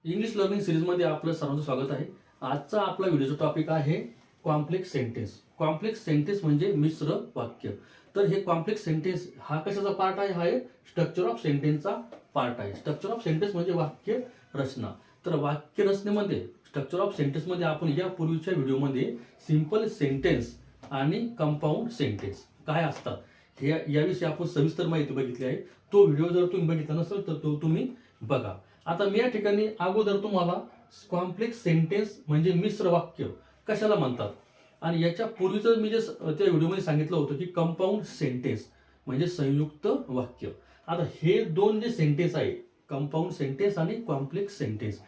English learning सीरीजमध्ये आपलं सर्वांचं स्वागत आहे. आजचा आपला व्हिडिओचा टॉपिक आहे कॉम्प्लेक्स सेंटेन्स. कॉम्प्लेक्स सेंटेन्स म्हणजे मिश्र वाक्य. तर हे कॉम्प्लेक्स सेंटेन्स हा कशाचा पार्ट आहे? हा एक स्ट्रक्चर ऑफ सेंटेन्सचा पार्ट आहे. स्ट्रक्चर ऑफ सेंटेन्स म्हणजे वाक्य रचना. तर वाक्य रचनेमध्ये स्ट्रक्चर ऑफ सेंटेन्समध्ये आपण या पूर्वीच्या व्हिडिओमध्ये सिंपल सेंटेन्स आणि कंपाऊंड सेंटेन्स काय असतात हे याविषयी आपण सविस्तर माहिती बघितली आहे. तो व्हिडिओ जर तुम्ही बघितला नसेल तर तो तुम्ही बघा. आता मी या ठिकाणी अगोदर तुम्हाला कॉम्प्लेक्स सेंटेन्स म्हणजे मिश्र वाक्य कशाला म्हणतात आणि याच्या पूर्वीचं मी जे त्या व्हिडिओमध्ये सांगितलं होतं की कंपाऊंड सेंटेन्स म्हणजे संयुक्त वाक्य. आता हे दोन जे सेंटेन्स आहे कंपाऊंड सेंटेन्स आणि कॉम्प्लेक्स सेंटेन्स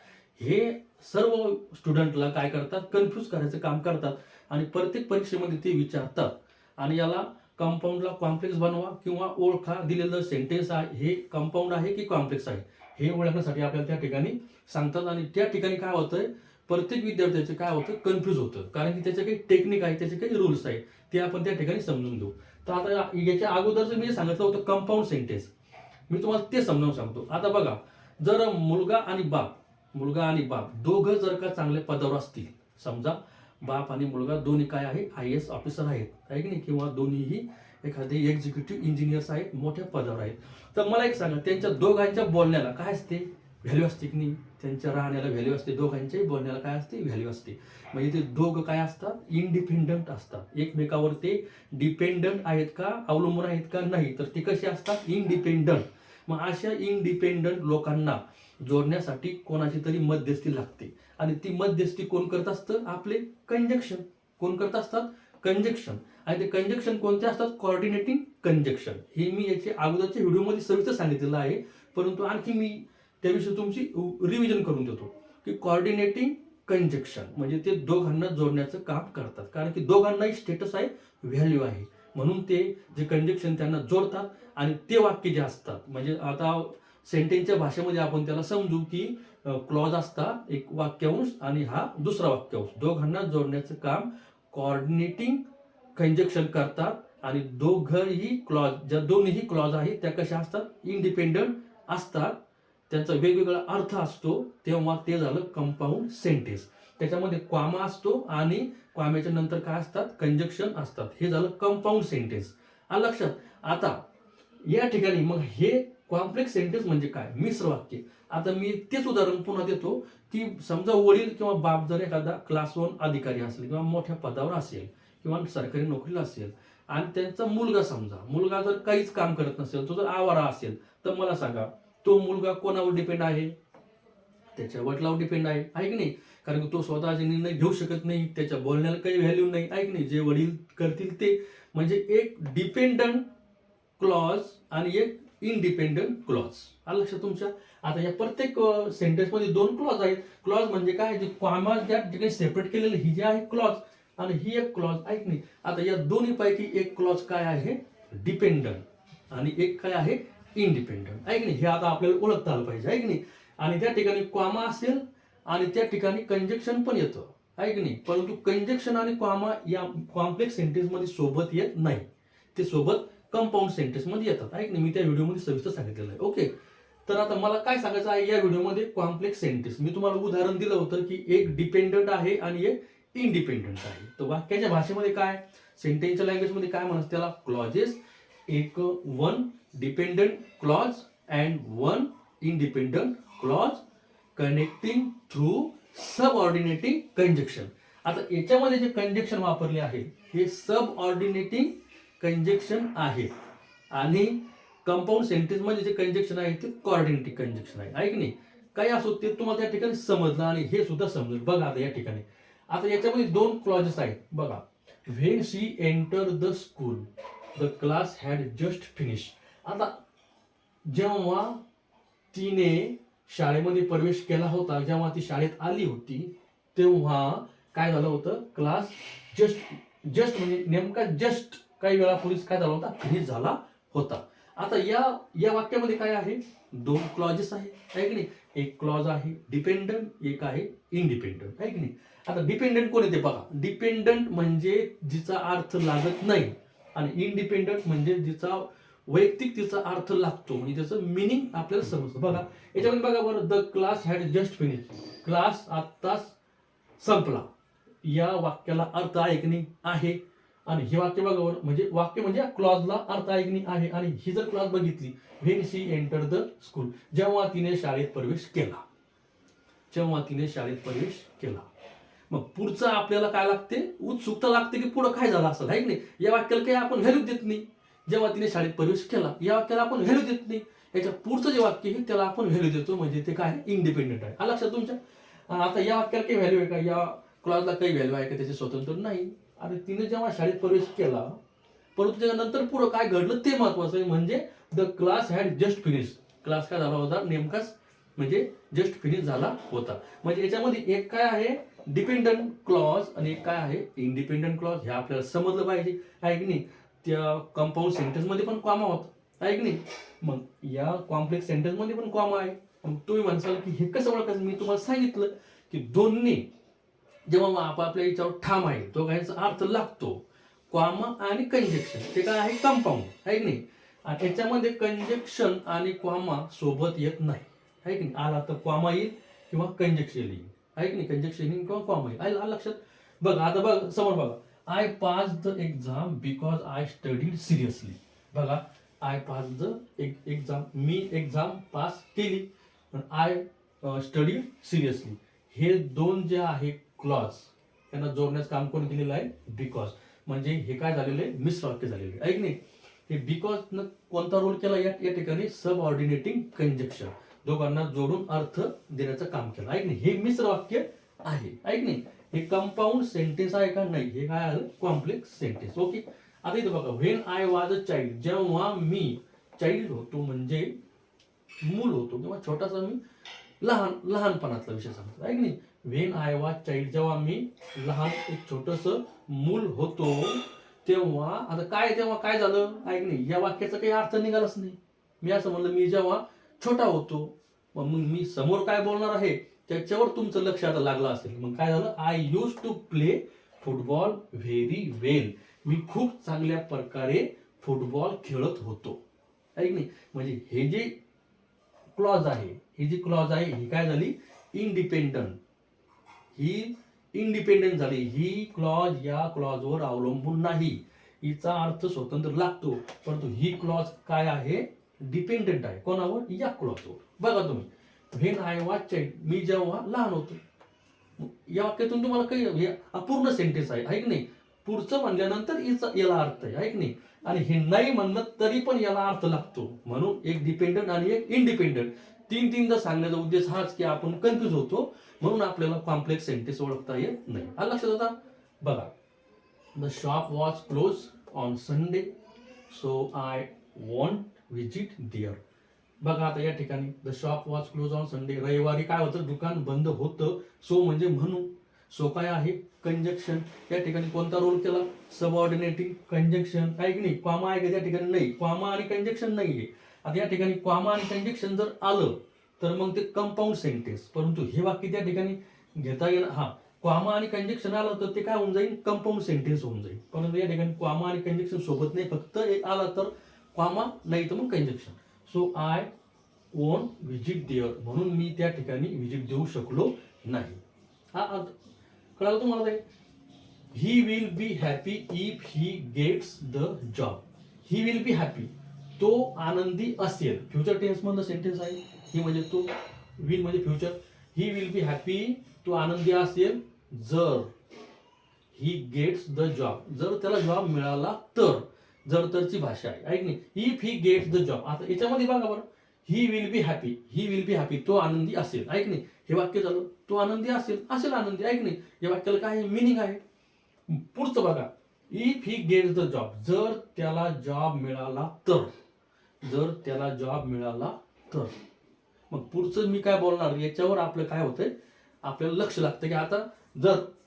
हे सर्व स्टुडंटला काय करतात, कन्फ्यूज करायचं काम करतात आणि प्रत्येक परीक्षेमध्ये ते विचारतात. आणि याला कंपाऊंडला कॉम्प्लेक्स बनवा किंवा ओळखा दिलेलं सेंटेन्स आहे हे कंपाऊंड आहे की कॉम्प्लेक्स आहे हे ओळखण्यासाठी आपल्याला त्या ठिकाणी सांगतात. आणि त्या ठिकाणी काय होतंय, प्रत्येक विद्यार्थ्याचे काय होतं, कन्फ्यूज होतं, कारण की त्याचे काही टेक्निक आहे, त्याचे काही रूल्स आहे, ते आपण त्या ठिकाणी समजून घेऊ. तर आता याच्या अगोदरचं मी सांगितलं होतं कंपाऊंड सेंटेन्स, मी तुम्हाला ते समजावून सांगतो. आता बघा, जर मुलगा आणि बाप दोघं जर का चांगल्या पदावर असतील, समजा बाप आणि मुलगा दोन्ही काय आहे, IAS ऑफिसर आहेत आहे की नाही, किंवा दोन्हीही एखादे एक्झिक्युटिव्ह इंजिनियर्स आहेत, मोठ्या पदावर आहेत, तर मला एक सांगा, त्यांच्या दोघांच्या बोलण्याला काय असते, व्हॅल्यू असते की नाही? त्यांच्या राहण्याला व्हॅल्यू असते, दोघांच्याही बोलण्याला काय असते, व्हॅल्यू असते. म्हणजे ते दोघं काय असतात, इंडिपेंडंट असतात. एकमेकावर ते डिपेंडंट आहेत का, अवलंबून आहेत का, नाही, तर ते कसे असतात, इंडिपेंडंट. मग अशा इंडिपेंडंट लोकांना जोडण्यासाठी कोणाची तरी मध्यस्थी लागते आणि ती मध्यस्थी कोण करत असतं, आपले कंजक्शन. कोण करत असतात, कंजक्शन. आणि ते कंजक्शन कोणते असतात, कोऑर्डिनेटिंग कंजक्शन. हे मी याच्या अगोदरच्या व्हिडिओमध्ये सविस्तर सांगितलेलं आहे, परंतु आणखी मी त्याविषयी तुमची रिव्हिजन करून देतो की कोऑर्डिनेटिंग कंजक्शन म्हणजे ते दोघांना जोडण्याचं काम करतात, कारण की दोघांनाही स्टेटस आहे, व्हॅल्यू आहे, म्हणून ते जे कंजक्शन त्यांना जोडतात. आणि ते वाक्य जे असतात, म्हणजे आता सेंटेन्सच्या भाषेमध्ये आपण त्याला समजू की क्लॉज असतात, एक वाक्यांश आणि हा दुसरा वाक्यांश, दोघांना जोडण्याचं काम कोऑर्डिनेटिंग कंजक्शन करतात. आणि दोघंही क्लॉज, ज्या दोन्हीही क्लॉज आहेत त्या कशा असतात, इंडिपेंडंट असतात, त्यांचा वेगवेगळा अर्थ असतो, तेव्हा ते झालं कंपाऊंड सेंटेन्स. त्याच्यामध्ये क्वामा असतो आणि क्वाम्याच्या नंतर काय असतात, कंजक्शन असतात, हे झालं कंपाऊंड सेंटेन्स. आलं लक्षात? आता या ठिकाणी मग हे कॉम्प्लेक्स सेंटेन्स म्हणजे काय, मिश्र वाक्य. आता मी तेच उदाहरण पुन्हा देतो की समजा वडील किंवा बाप जर एखादा क्लास 1 अधिकारी असेल किंवा मोठ्या पदावर असेल किंवा सरकारी नोकरीला असेल आणि त्यांचा मुलगा जर काहीच काम करत नसेल, तो जर आवारा असेल, तर मला सांगा, तो मुलगा कोणावर डिपेंड आहे, त्याच्या वडिलांवर डिपेंड आहे की नाही? कारण की तो स्वतःचे निर्णय घेऊ शकत नाही, त्याच्या बोलण्याला काही व्हॅल्यू नाही आहे की नाही, जे वडील करतील ते. म्हणजे एक डिपेंडंट क्लॉज आणि एक इंडिपेंडंट क्लॉज. आलं लक्षात तुमच्या? आता या प्रत्येक सेंटेन्समध्ये दोन क्लॉज आहेत. क्लॉज म्हणजे काय, जे कॉमा ज्या ठिकाणी सेपरेट केलेलं ही जे आहे क्लॉज आणि ही एक क्लॉज आहे की नाही. आता या दोन्ही पैकी एक क्लॉज काय आहे, डिपेंडंट, आणि एक काय आहे, इंडिपेंडंट आहे की नाही. हे आता आपल्याला ओळखता आलं पाहिजे आहे की नाही. आणि त्या ठिकाणी कॉमा असेल आणि त्या ठिकाणी कंजक्शन पण येतं आहे की नाही, परंतु कंजक्शन आणि कॉमा या कॉम्प्लेक्स सेंटेन्स मध्ये सोबत येत नाही, ते सोबत कंपाऊंड सेंटेन्स मध्ये येतात आहे की नाही. मी त्या व्हिडिओमध्ये सविस्तर सांगितलेलं आहे. ओके, तर आता मला काय सांगायचं आहे या व्हिडिओमध्ये, कॉम्प्लेक्स सेंटेन्स मी तुम्हाला उदाहरण दिलं होतं की एक डिपेंडंट आहे आणि एक इंडिपेंडंट आहे. तर वाक्याच्या भाषेमध्ये काय, सेंटेन्सच्या लँग्वेजमध्ये काय म्हणतात त्याला, क्लॉजेस, एक one dependent clause and one independent clause connecting through subordinating conjunction. आता याच्यामध्ये जे कंजक्शन वापरले आहे हे सबऑर्डिनेटिंग कंजक्शन आहे आणि कंपाऊंड सेंटेन्स मध्ये जे कंजक्शन आहे ते कोऑर्डिनेटिंग कंजक्शन आहे की नाही. काही असो ते तुम्हाला त्या ठिकाणी समजलं आणि हे सुद्धा समजलं. बघा आता या ठिकाणी, आता याच्यामध्ये दोन क्लॉजेस आहेत बघा. When she enter the school the class had just finish. आता जेव्हा तिने शाळेमध्ये प्रवेश केला होता, जेव्हा ती शाळेत आली होती, तेव्हा काय झालं होतं, क्लास जस्ट म्हणजे नेमका जस्ट काही वेळापूर्वीच काय झाला होता, फिनिश झाला होता. आता या वाक्यामध्ये काय आहे, दोन क्लॉजेस आहे की नाही. एक क्लॉज आहे डिपेंडंट, एक आहे इंडिपेंडंट आहे की नाही. आता डिपेंडंट कोण येते बघा, डिपेंडंट म्हणजे जिचा अर्थ लागत नाही आणि इंडिपेंडंट म्हणजे जिचा वैयक्तिक तिचा अर्थ लागतो, म्हणजे त्याचं मिनिंग आपल्याला समजतं. बघा याच्यामध्ये बघा बरं, the class had just finish, class आत्ताच संपला. या वाक्याला अर्थ आहे की नाही? आहे. आणि हे वाक्य बघा बरं, म्हणजे वाक्य म्हणजे क्लॉजला अर्थ आहे की नाही? आहे. आणि ही जर क्लॉज बघितली, when she enter the school, जेव्हा तिने शाळेत प्रवेश केला, जेव्हा तिने शाळेत प्रवेश केला. मग पुढचं आपल्याला काय लागते? उत्सुकता लागते की पुढं काय झालं असेल, आहे की नाही? या वाक्याला काही आपण व्हॅल्यू देत नाही. जेव्हा तिने शाळेत प्रवेश केला या वाक्याला आपण व्हॅल्यू देत नाही. याच्या पुढचं जे वाक्य आहे त्याला आपण व्हॅल्यू देतो, म्हणजे ते काय? इंडिपेंडेंट आहे. लक्षात तुमच्या? आता या वाक्याला काही व्हॅल्यू आहे का? या क्लॉजला काही व्हॅल्यू आहे का? त्याचे स्वतंत्र नाही. आणि तिने जेव्हा शाळेत प्रवेश केला, परंतु त्याच्यानंतर पुढं काय घडलं ते महत्वाचं आहे. म्हणजे the class had just finish, class काय झाला होता? नेमकाच म्हणजे जस्ट फिनिश झाला होता. म्हणजे याच्यामध्ये एक काय आहे? डिपेंडंट क्लॉज आणि एक काय आहे? Independent clause. हे आपल्याला समजलं पाहिजे, आहे की नाही? त्या कंपाऊंड सेंटेन्स मध्ये पण कॉमा होता, आहे की नाही? मग या कॉम्प्लेक्स सेंटेन्स मध्ये पण कॉमा आहे. मग तुम्ही म्हणसाल की हे कसं ओळखायचं? मी तुम्हाला सांगितलं की दोन्ही जेव्हा आपापल्या याच्यावर ठाम आहे, तो काहीचा अर्थ लागतो. कॉमा आणि कंजक्शन ते काय आहे? कंपाऊंड, आहे की नाही? आणि याच्यामध्ये कंजक्शन आणि कॉमा सोबत येत नाही, आहे की नाही? आला तर कॉमा येईल किंवा कंजक्शन येईल, आहे की नाही? कंजक्शन येईल किंवा कॉमा येईल. आलं लक्षात? बघा आता बघ समोर बघा, I pass the exam because I studied seriously. बघा, आय पास द एक्झाम, मी एक्झाम पास केली, आय स्टडीड सिरियसली. हे दोन जे आहे क्लॉज, त्यांना जोडण्याचं काम कोण केलेलं आहे? बिकॉज. म्हणजे हे काय झालेलं आहे? मिश्र वाक्य झालेलं आहे, की नाही? हे बिकॉज न कोणता रोल केला या ठिकाणी? सब ऑर्डिनेटिंग कंजक्शन, दोघांना जोडून अर्थ देण्याचं काम केलं, आहे की नाही? हे मिश्र वाक्य आहे, की नाही? हे कंपाऊंड सेंटेन्स आहे का? नाही, हे काय आलं? Complex sentence. ओके. आता इथं बघा, when I was a child, जेव्हा मी चाइल्ड होतो म्हणजे मूल होतो किंवा छोटासा मी लहानपणातला विषय सांगतो, आहे की नाही? व्हेन आय वॉज चाइल्ड, जेव्हा मी लहान एक छोटस मूल होतो तेव्हा, आता काय तेव्हा काय झालं, आहे की नाही? या वाक्याचा काही अर्थ निघालाच नाही. मी असं म्हणलं मी जेव्हा छोटा होतो, मग मी समोर काय बोलणार आहे त्याच्यावर तुमचं लक्ष आता लागलं असेल. मग काय झालं? I use to play football very well, मी खूप चांगल्या प्रकारे फुटबॉल खेळत होतो, आहे की नाही? म्हणजे हे जे क्लॉज आहे, ही जी क्लॉज आहे ही काय झाली? इंडिपेंडंट. ही इंडिपेंडंट झाली. ही क्लॉज या क्लॉजवर अवलंबून नाही, हिचा अर्थ स्वतंत्र लागतो. परंतु ही क्लॉज काय आहे? डिपेंडंट आहे. कोणावर? या क्लॉजवर. बघा तुम्ही, व्हेन आय वॉज चाइल्ड, मी जेव्हा लहान होतो. या वाक्यातून तुम्हाला काही अपूर्ण सेंटेन्स आहे की नाही? पुढचं म्हणल्यानंतर याला अर्थ आहे की नाही? आणि हे नाही म्हणलं तरी पण याला अर्थ लागतो. म्हणून एक डिपेंडंट आणि एक इंडिपेंडंट तीनदा सांगण्याचा उद्देश हाच की आपण कन्फ्युज होतो, म्हणून आपल्याला कॉम्प्लेक्स सेंटेन्स ओळखता येत नाही. आलं लक्षात? आता बघा, the shop was close on Sunday so I want visit there. बघा आता या ठिकाणी the shop was close on Sunday, रविवारी काय होतं? दुकान बंद होतं. सो म्हणजे म्हणून, सो काय आहे? कंजक्शन. या ठिकाणी कोणता रोल केला? सबऑर्डिनेटिंग कंजक्शन, आहे की नाही? कॉमा आहे का त्या ठिकाणी? नाही, कॉमा आणि कंजक्शन नाहीये. आता या ठिकाणी कॉमा आणि कंजक्शन जर आलं तर मग ते कंपाऊंड सेंटेन्स. परंतु हे वाक्य त्या ठिकाणी घेता येईल. हा, कॉमा आणि कंजक्शन आलं तर ते काय होऊन जाईल? कंपाऊंड सेंटेन्स होऊन जाईल. परंतु या ठिकाणी कॉमा आणि कंजक्शन सोबत नाही, फक्त एक आला तर कॉमा, नाही तर मग conjunction. So I won't visit there, म्हणून मी त्या ठिकाणी व्हिजिट देऊ शकलो नाही. हा कळालं तुम्हाला? ते he will be happy if he gets the job. He will be happy, तो आनंदी असेल. फ्युचर टेन्स मधलं सेंटेन्स आहे. ही म्हणजे तो, विल म्हणजे future. He will be happy, तो आनंदी असेल जर ही गेट्स द जॉब, जर त्याला जॉब मिळाला तर. जर तरची भाषा आहे की नाही? If he gets the job. आता याच्यामध्ये बघा बरं, he will be happy, he will be happy, तो आनंदी असेल, आहे की नाही? हे वाक्य झालं, तो आनंदी असेल आनंदी, आहे की नाही? या वाक्याला काय मिनिंग आहे? पुढचं बघा, if he gets the job, जर त्याला जॉब मिळाला तर. जर त्याला जॉब मिळाला तर. मग पुढचं मी काय बोलणार याच्यावर आपलं काय होतंय? आपल्याला लक्ष लागतं की आता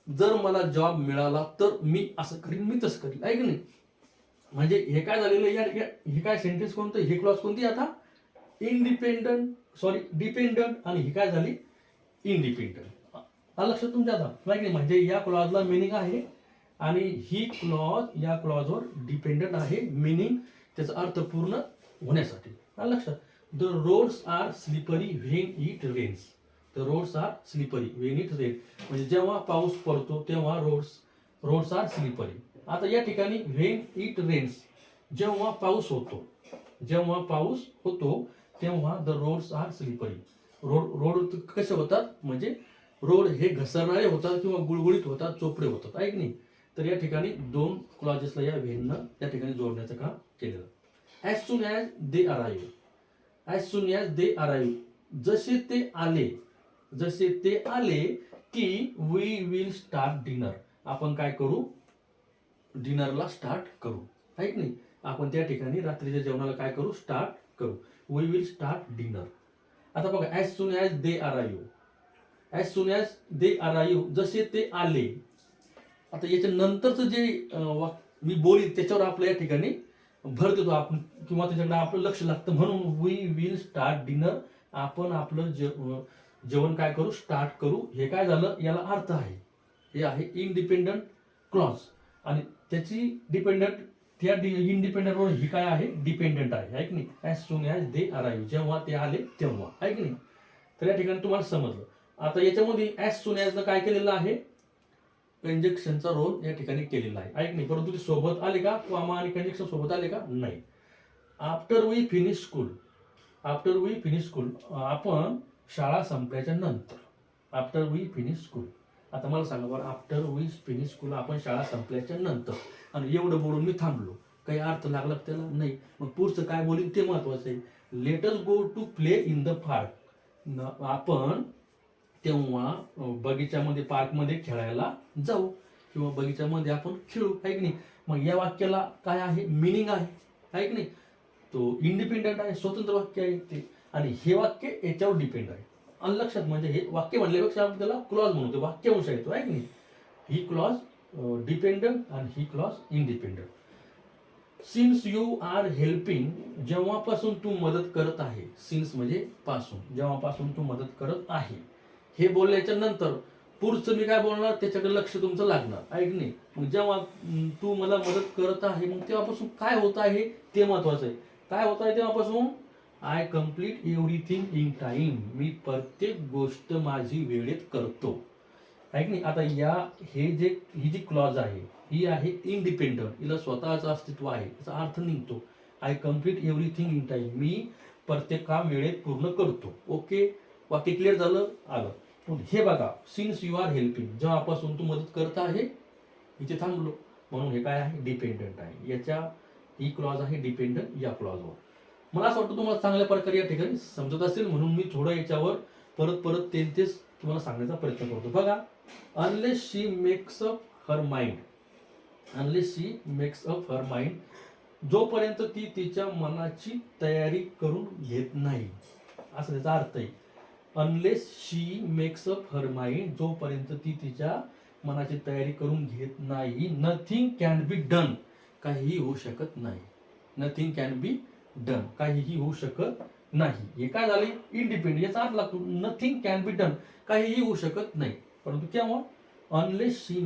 जर मला जॉब मिळाला तर मी असं करीन, मी तसं करीन, आहे की नाही? म्हणजे हे काय झालेलं आहे? हे काय सेंटेन्स कोणतं? हे क्लॉज कोणती? आता डिपेंडंट, आणि ही काय झाली? इंडिपेंडंट. लक्षात तुमच्या आता, नाही की? म्हणजे या क्लॉजला मिनिंग आहे आणि ही क्लॉज या क्लॉजवर डिपेंडंट आहे. मिनिंग त्याचा अर्थ पूर्ण होण्यासाठी. आलं लक्षात? The roads are slippery when it rains. The roads are slippery when it rain, म्हणजे जेव्हा पाऊस पडतो तेव्हा रोड्स आर स्लिपरी. आता या ठिकाणी व्हेन इट रेन्स, जेव्हा पाऊस होतो तेव्हा the roads are slippery. Road कसे होतात, म्हणजे रोड हे घसरणारे होतात किंवा गुळगुळीत होतात, चोपडे होतात, आहे की नाही? तर या ठिकाणी दोन क्लॉजेसला या व्हेननं त्या ठिकाणी जोडण्याचं काम केलेलं. As soon as they arrive, जसे ते आले की वी विल स्टार्ट डिनर, आपण काय करू, डिनरला स्टार्ट करू, आहे की नाही? आपण त्या ठिकाणी रात्रीच्या जेवणाला काय करू, स्टार्ट करू. We will start dinner. आता बघा, as soon as they arrive, जसे ते आले. आता याच्या नंतरचं जे मी बोलीन त्याच्यावर आपल्या या ठिकाणी भर देतो आपण, किंवा त्याच्याकडे आपलं लक्ष लागतं, म्हणून वी विल स्टार्ट डिनर, आपण आपलं जेवण काय करू, स्टार्ट करू. हे काय झालं, याला अर्थ आहे, हे आहे इंडिपेंडंट क्लॉज, आणि त्याची त्या इंडिपेंडंट वर ही काय आहे, डिपेंडंट आहे की नाही? As soon as they arrive, जेव्हा ते आले तेव्हा, आहे की नाही? तर या ठिकाणी तुम्हाला समजलं. आता याच्यामध्ये ॲज सून ॲज काय केलेलं आहे, कंजक्शनचा रोल या ठिकाणी केलेला आहे की नाही? परंतु ते सोबत आले का, कॉमा आणि कंजक्शन सोबत आले का, नाही. आफ्टर वी फिनिश स्कूल, आपण शाळा संपल्याच्या नंतर. आफ्टर वी फिनिश स्कूल, आता मला सांगा बरं, आफ्टर वी फिनिश स्कूल, आपण शाळा संपल्याच्या नंतर, आणि एवढं बोलून मी थांबलो, काही अर्थ लागला त्याला, नाही. मग पुढचं काय बोलीन ते महत्वाचं आहे. Let us go to play in the park, आपण तेव्हा बगीच्यामध्ये, पार्कमध्ये खेळायला जाऊ, किंवा बगीच्यामध्ये आपण खेळू, आहे की नाही? मग या वाक्याला काय आहे, मिनिंग आहे की नाही? तो इंडिपेंडंट आहे, स्वतंत्र वाक्य आहे ते, आणि हे वाक्य याच्यावर डिपेंड आहे. आणि लक्षात, म्हणजे हे वाक्य म्हणल्यापेक्षा आपण त्याला क्लॉज म्हणतो, वाक्यांश येतो, आहे की नाही? ही क्लॉज डिपेंडंट आणि ही clause independent. Since you are helping, जेव्हापासून तू मदत करत आहे. सिन्स म्हणजे पासून, जेव्हापासून तू मदत करत आहे, हे बोलल्याच्या नंतर पुढचं मी काय बोलणार त्याच्याकडे लक्ष तुमचं लागणार, आहे की नाही? मग जेव्हा तू मला मदत करत आहे, मग तेव्हापासून काय होत आहे ते महत्वाचं आहे. काय होत आहे तेव्हापासून, I complete everything in time, मी प्रत्येक गोष्ट माझी वेळेत करतो, आहे की नाही? आता ही जी क्लॉज आहे ही आहे इंडिपेंडंट, हिला स्वतःचं अस्तित्व आहे, याचा अर्थ निघतो I complete everything in time, मी प्रत्येक काम वेळेत पूर्ण करतो. ओके, वाक्य क्लिअर झालं, आलं. हे बघा, सिन्स यू आर हेल्पिंग, जेव्हापासून तू मदत करत आहे, इथे थांबलो, म्हणून हे काय आहे, डिपेंडंट आहे. ही क्लॉज आहे डिपेंडंट या क्लॉजवर. मला असं वाटतं तुम्हाला चांगल्या प्रकारे या ठिकाणी समजत असेल, म्हणून मी थोडं याच्यावर परत तेच तुम्हाला सांगण्याचा प्रयत्न करतो. बघा, अनलेस शी मेक्स अप हर माइंड, जोपर्यंत ती तिच्या मनाची तयारी करून घेत नाही, असं त्याचा अर्थ आहे. अनलेस शी मेक्स अप हर माइंड, जोपर्यंत ती तिच्या मनाची तयारी करून घेत नाही, नथिंग कॅन बी डन, काहीही होऊ शकत नाही. नथिंग कॅन बी डन, काहीही होऊ शकत नाही. हे काय झाले, इंडिपेंडंट, याचा अर्थ लागतो नथिंग कॅन बी डन, काहीही होऊ शकत नाही. परंतु केव्हा, अनलेस शी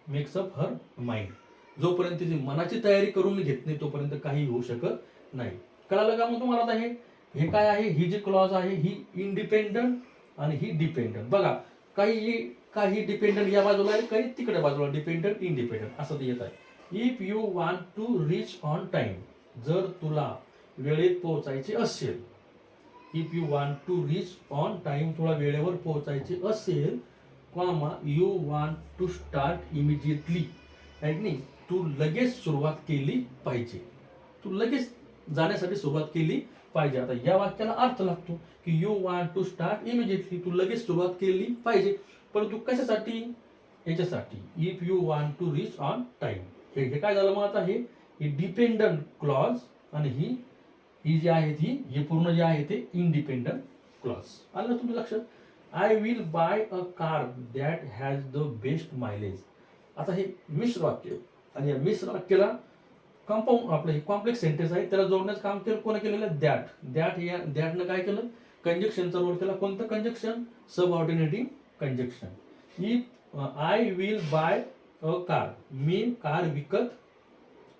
मेक्स अप हर माइंड, जोपर्यंत तिची मनाची तयारी करून घेत नाही तोपर्यंत काही होऊ शकत नाही. कळालं का मग तुम्हाला? आता हे काय आहे, ही जी क्लॉज आहे ही इंडिपेंडंट आणि ही डिपेंडंट. बघा, काही डिपेंडंट या बाजूला आहे, काही तिकडे बाजूला, डिपेंडंट इंडिपेंडंट असं ते येत आहे. If you want to reach on time, जर तुला वेळेत पोहोचायचे असेल, if you want to reach on time, तुला वेळेवर पोहोचायचे असेल, comma you want to start immediately, आहे की नाही? तू लगेच सुरुवात केली पाहिजे, तू लगेच जाण्यासाठी सुरुवात केली पाहिजे. आता या वाक्याला अर्थ लागतो की you want to start immediately, तू लगेच सुरुवात केली पाहिजे. परंतु कशासाठी, याच्यासाठी, if you want to reach on time. हे काय झालं मग आता, हे डिपेंडंट क्लॉज, आणि ही जी आहे हे पूर्ण जे आहे ते इंडिपेंडंट क्लॉज. आलं तुम्ही लक्षात? I will buy a car that has the best mileage. आता हे मिश्र वाक्य, आणि या मिश्र वाक्याला कंपाऊंड, आपलं हे कॉम्प्लेक्स सेंटेन्स आहे, त्याला जोडण्याचं काम कोण केलेलं, दॅटनं काय केलं, कंजक्शनचा रोल केला. कोणतं conjunction, subordinating conjunction. If I will buy a car, me car विकत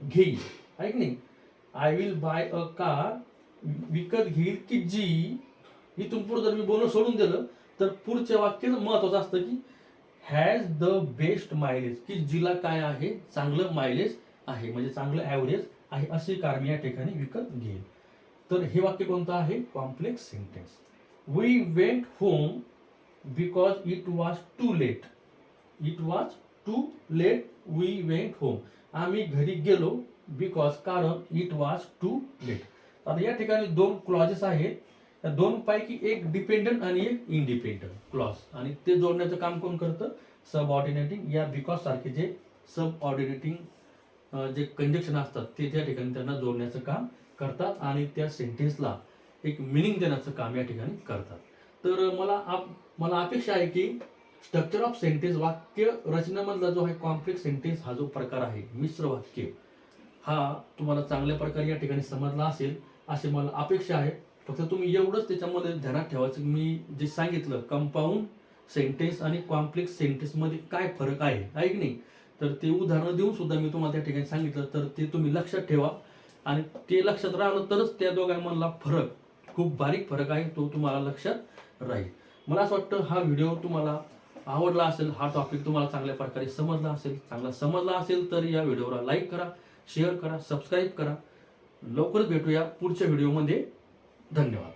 घेईल, आहे की नाही? I will buy a car, विकत घेईल की जी, इथून पुढे जर मी बोलणं सोडून दिलं तर पुढच्या वाक्याचं महत्वाचं असतं की हॅज द बेस्ट मायलेज, की जिला काय आहे, चांगलं मायलेज आहे, म्हणजे चांगलं ॲव्हरेज आहे, अशी कार मी या ठिकाणी विकत घेईल. तर हे वाक्य कोणतं आहे? Complex sentence. We went home because it was too late. It was too late we went home. आम्ही घरी गेलो बिकॉज, कारण इट वॉज टू लेट. आता या ठिकाणी दोन क्लॉजेस आहेत. त्या दोन पैकी एक डिपेंडंट आणि एक इंडिपेंडंट क्लॉज, आणि ते जोडण्याचं काम कोण करतं? सब ऑर्डिनेटिंग या बिकॉज सारखे जे सब ऑर्डिनेटिंग जे कंजक्शन असतात ते त्या ठिकाणी त्यांना जोडण्याचं काम करतात आणि त्या सेंटेन्सला एक मिनिंग देण्याचं काम या ठिकाणी करतात. तर मला अपेक्षा आहे की स्ट्रक्चर ऑफ सेंटेन्स, वाक्य रचनेमधला जो आहे कॉम्प्लेक्स सेंटेन्स हा जो प्रकार आहे, मिश्र वाक्य, हा तुम्हाला चांगल्या प्रकारे या ठिकाणी समजला असेल अशी मला अपेक्षा आहे. फक्त तुम्ही एवढंच त्याच्यामध्ये ध्यानात ठेवायचं, मी जे सांगितलं कंपाऊंड सेंटेन्स आणि कॉम्प्लेक्स सेंटेन्स मध्ये काय फरक आहे की नाही, तर ते उदाहरणं देऊन सुद्धा मी तुम्हाला त्या ठिकाणी सांगितलं, तर ते तुम्ही लक्षात ठेवा. आणि ते लक्षात राहिलं तरच त्या दोघांमधला फरक, खूप बारीक फरक आहे, तो तुम्हाला लक्षात राहील. मला असं वाटतं हा व्हिडिओ तुम्हाला आवडला असेल, हा टॉपिक तुम्हाला चांगल्या प्रकारे समजला असेल. चांगला समजला असेल तर या व्हिडिओला लाईक करा, शेअर करा, सबस्क्राईब करा. लवकरच भेटूया पुढच्या व्हिडिओमध्ये. धन्यवाद.